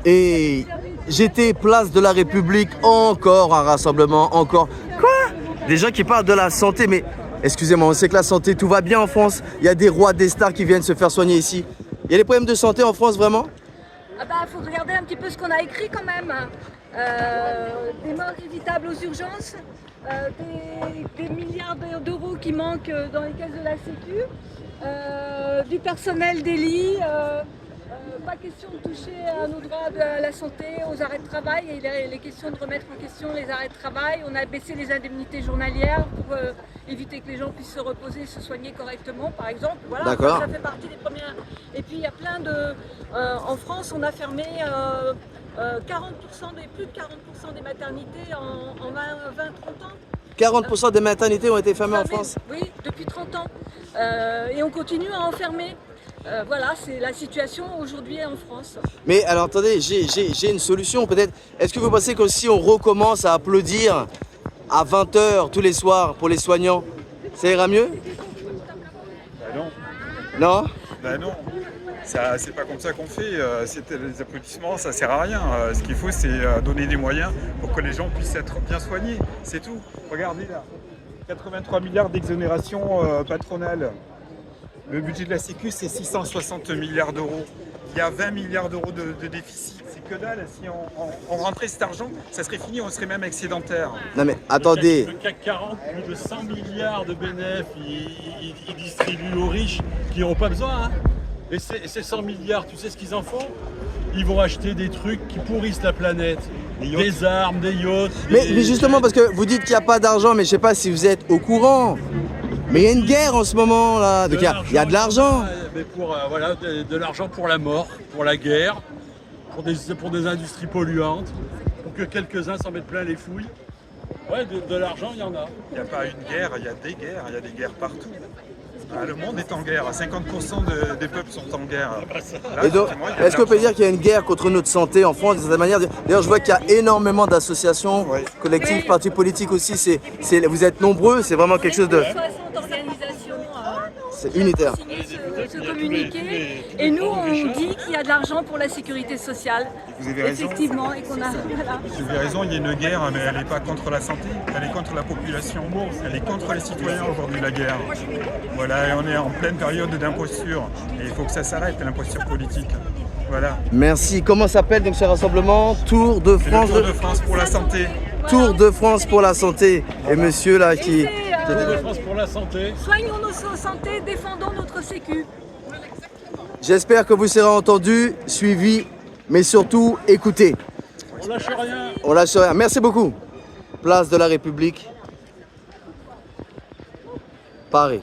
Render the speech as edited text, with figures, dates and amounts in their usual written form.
Et j'étais place de la République, encore un rassemblement, encore... Quoi? Des gens qui parlent de la santé, mais excusez-moi, on sait que la santé, tout va bien en France. Il y a des rois, des stars qui viennent se faire soigner ici. Il y a des problèmes de santé en France, vraiment? Ah bah, faut regarder un petit peu ce qu'on a écrit quand même. Des morts évitables aux urgences, des milliards d'euros qui manquent dans les caisses de la Sécu, du personnel des lits, pas question de toucher à nos droits de la santé, aux arrêts de travail. Il est question de remettre en question les arrêts de travail. On a baissé les indemnités journalières pour éviter que les gens puissent se reposer, se soigner correctement, par exemple. Voilà, d'accord. Ça fait partie des premières. Et puis il y a plein de... en France, on a fermé plus de 40% des maternités en 20-30 ans. 40% des maternités ont été fermées en France? Oui, depuis 30 ans. Et on continue à en fermer. Voilà, c'est la situation aujourd'hui en France. Mais alors attendez, j'ai une solution peut-être. Est-ce que vous pensez que si on recommence à applaudir à 20 h tous les soirs pour les soignants, ça ira mieux? Bah non. Non? Bah non. C'est pas comme ça qu'on fait. Les applaudissements, ça sert à rien. Ce qu'il faut, c'est donner des moyens pour que les gens puissent être bien soignés. C'est tout. Regardez là, 83 milliards d'exonération patronale. Le budget de la Sécu, c'est 660 milliards d'euros. Il y a 20 milliards d'euros de déficit. C'est que dalle. Si on rentrait cet argent, ça serait fini, on serait même excédentaire. Non mais attendez. Le CAC 40, plus de 100 milliards de bénéfices, il distribue aux riches qui n'ont pas besoin. Hein. Et ces 100 milliards, tu sais ce qu'ils en font? Ils vont acheter des trucs qui pourrissent la planète. Des armes, des yachts. Mais justement, parce que vous dites qu'il n'y a pas d'argent, mais je ne sais pas si vous êtes au courant. Mais il y a une guerre en ce moment là. Donc il y a de l'argent. Mais voilà, de l'argent pour la mort, pour la guerre, pour des industries polluantes, pour que quelques-uns s'en mettent plein les fouilles. Ouais, de l'argent, il y en a. Il n'y a pas une guerre, il y a des guerres. Il y a des guerres partout. Le monde est en guerre. 50% des peuples sont en guerre. Et donc, est-ce qu'on peut dire qu'il y a une guerre contre notre santé en France de cette manière? D'ailleurs, je vois qu'il y a énormément d'associations, collectives, partis politiques aussi. Vous êtes nombreux, c'est vraiment quelque chose de... 60 organisations c'est unitaire. signé ce communiqué. Et nous, on dit qu'il y a de l'argent pour la sécurité sociale. Vous avez raison. Effectivement, et qu'on a... Voilà. Vous avez raison, il y a une guerre, mais elle n'est pas contre la santé, elle est contre la population. Elle est contre les citoyens aujourd'hui, la guerre. Voilà, et on est en pleine période d'imposture. Et il faut que ça s'arrête, l'imposture politique. Voilà. Merci. Comment s'appelle donc ce rassemblement? Tour de France. Tour de France pour la santé. Tour de France pour la santé. Et monsieur là qui... Tour de France pour la santé. Soignons notre santé, défendons notre sécu. J'espère que vous serez entendus, suivis, mais surtout écoutés. On lâche rien. On lâche rien. Merci beaucoup. Place de la République. Paris.